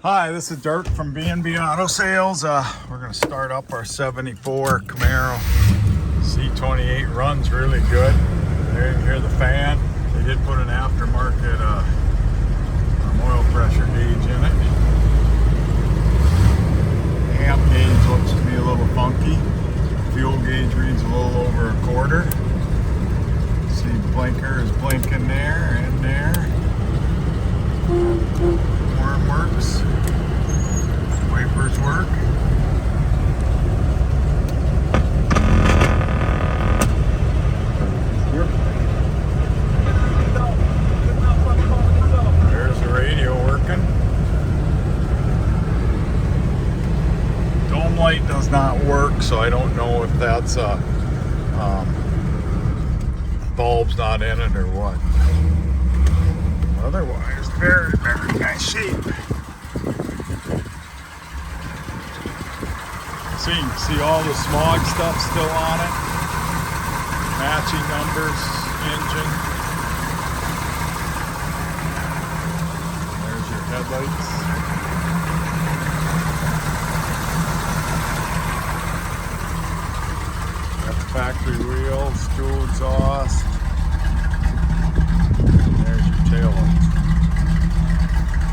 Hi, this is Dirk from B&B Auto Sales. We're going to start up our 74 Camaro Z28. Runs really good. There you can hear the fan. They did put an aftermarket oil pressure gauge in it. The amp gauge looks to be a little funky. Fuel gauge reads a little over a quarter. See, blinker is blinking there and there. Horn works. Wipers work. There's the radio working. Dome light does not work, so I don't know if that's bulb's not in it or what. Otherwise, very, very nice shape. So you can see all the smog stuff still on it. Matching numbers, engine. There's your headlights. Got the factory wheels, dual exhaust. And there's your tail lights.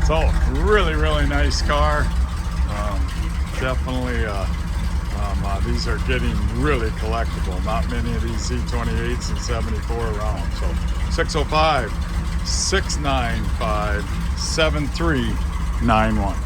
So, really, really nice car. Definitely, these are getting really collectible. Not many of these Z28s and 74 around. So 605-695-7391.